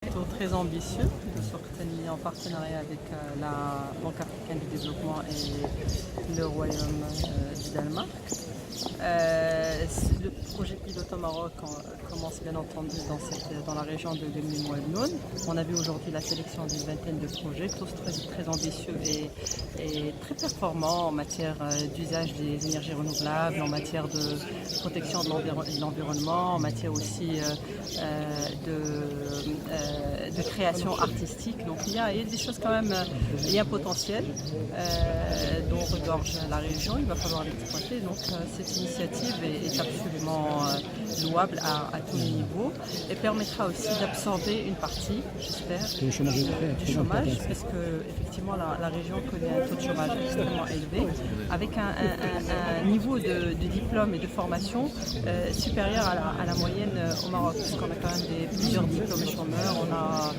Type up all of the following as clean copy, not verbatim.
progetto très ambitieux de Sortani en partenariat avec la Banque africaine du développement et le Royaume du Danemark. Le projet pilote au Maroc commence bien entendu dans la région de Gelmim Oued-Noun. On a vu aujourd'hui la sélection d'une vingtaine de projets, tous très ambitieux et très performants en matière d'usage des énergies renouvelables, en matière de protection de l'environnement, en matière aussi de création artistique. Donc il y a des choses quand même, il y a un potentiel dont regorge la région, il va falloir l'exploiter. Donc cette initiative est absolument louable à tous les niveaux et permettra aussi d'absorber une partie, j'espère, du chômage, parce que effectivement la région connaît un taux de chômage extrêmement élevé, avec un niveau de diplôme et de formation supérieur à la moyenne au Maroc, puisqu'on a quand même plusieurs diplômés chômeurs, on a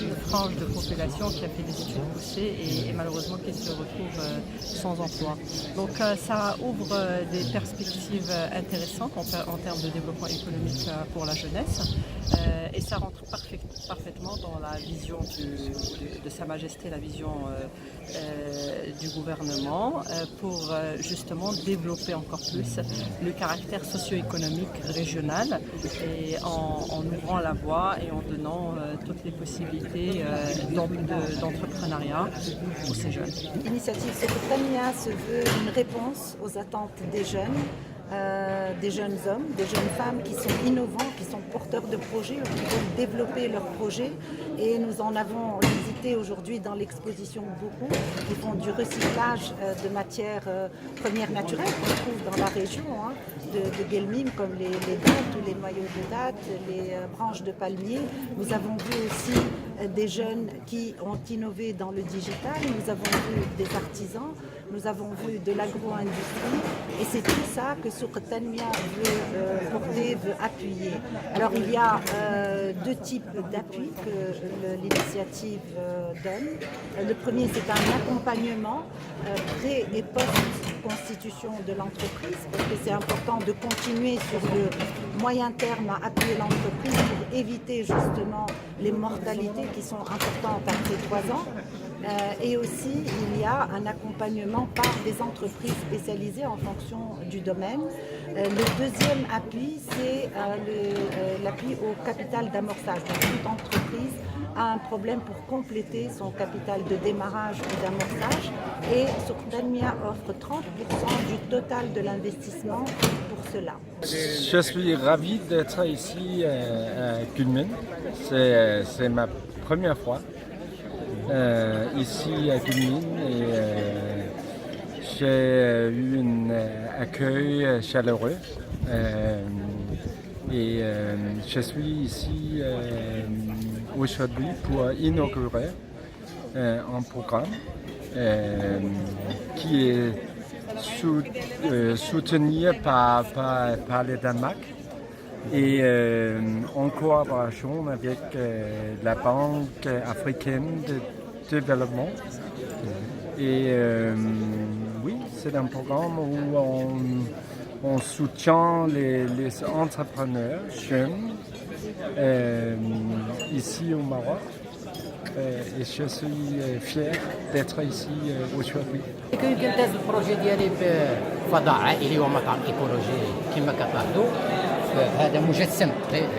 une frange de population qui a fait des études poussées et malheureusement qui se retrouve sans emploi. Donc ça ouvre des perspectives intéressantes en termes de développement économique pour la jeunesse et ça rentre parfaitement dans la vision de Sa Majesté, la vision du gouvernement pour justement développer encore plus le caractère socio-économique régional et en ouvrant la voie et en donnant toutes les possibilités d'entrepreneuriat pour ces jeunes. L'initiative Sortania se veut une réponse aux attentes des jeunes hommes, des jeunes femmes qui sont innovants, qui sont porteurs de projets, qui veulent développer leurs projets. Et nous en avons visité aujourd'hui dans l'exposition beaucoup, qui font du recyclage de matières premières naturelles qu'on trouve dans la région de Gelmim, comme les dattes ou les noyaux de dattes, les branches de palmier. Nous avons vu aussi des jeunes qui ont innové dans le digital, nous avons vu des artisans, nous avons vu de l'agro-industrie et c'est tout ça que Sortania veut porter, veut appuyer. Alors il y a deux types d'appui que l'initiative donne. Le premier, c'est un accompagnement pré- et post-constitution de l'entreprise, parce que c'est important de continuer sur le moyen terme à appuyer l'entreprise pour éviter justement les mortalités qui sont importantes après 3 ans. Et aussi, il y a un accompagnement par des entreprises spécialisées en fonction du domaine. Le deuxième appui, c'est l'appui au capital d'amorçage. Donc, toute entreprise a un problème pour compléter son capital de démarrage ou d'amorçage. Et Sortania offre 30% du total de l'investissement pour cela. Je suis ravi d'être ici à Gelmim. C'est ma première fois ici à Gelmim et j'ai eu un accueil chaleureux et je suis ici aujourd'hui pour inaugurer un programme qui est soutenu par le Danemark et en collaboration avec la Banque africaine de développement. Et oui, c'est un programme où on soutient les entrepreneurs jeunes ici au Maroc. Et je suis fier d'être ici aujourd'hui. كنتاز البروجي ديالي بفضاء عائلي ومطعم ايكولوجي كما كتلاحظوا. هذا مجسم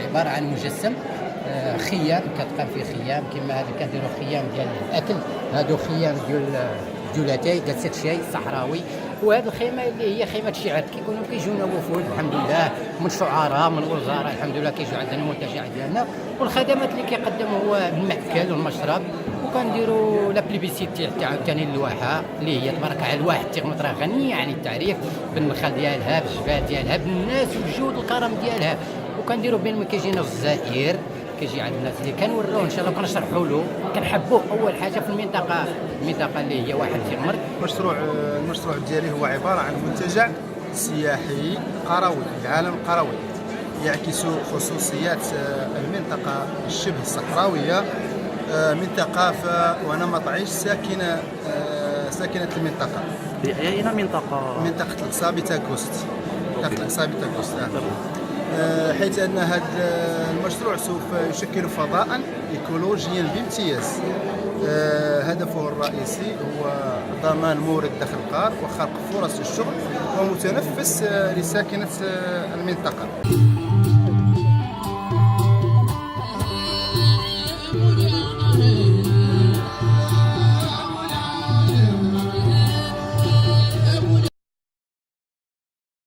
عباره عن مجسم خيام كتقام فيه خيام كما هذا كنديروا خيام ديال الاكل هادو خيام ديال اتاي ديال سيت شاي صحراوي وهذه الخيمه اللي هي خيمه الشعر كيكونوا كيجونا وفود الحمد لله من شعراء من وزراء الحمد لله كيجوا عندنا المنتجع ديالنا والخدمات اللي كيقدم هو المأكل والمشرب وكنديروا لا بليبيسيتي تاع عاوتاني اللواحه اللي هي تبارك على الواحد التيغمت راه غنيه عن التعريف بالنخل ديالها بالجبال ديالها بالناس والجود الكرم ديالها وكنديروا بين ما كيجينا في الجزائر كيجي عند الناس اللي كنوروه ان شاء الله كنشرحوا له كنحبوه اول حاجه في المنطقه اللي هي واحد تيغمر. المشروع ديالي هو عباره عن منتجع سياحي قروي العالم القروي يعكس خصوصيات المنطقه الشبه الصحراويه من ثقافه ونمط عيش ساكنه المنطقه. أين منطقه؟ منطقه الإقصابيتا كوست. حيث أن هذا المشروع سوف يشكل فضاء إيكولوجيا بامتياز. هدفه الرئيسي هو ضمان مورد دخل قار وخلق فرص الشغل ومتنفس لساكنة المنطقة.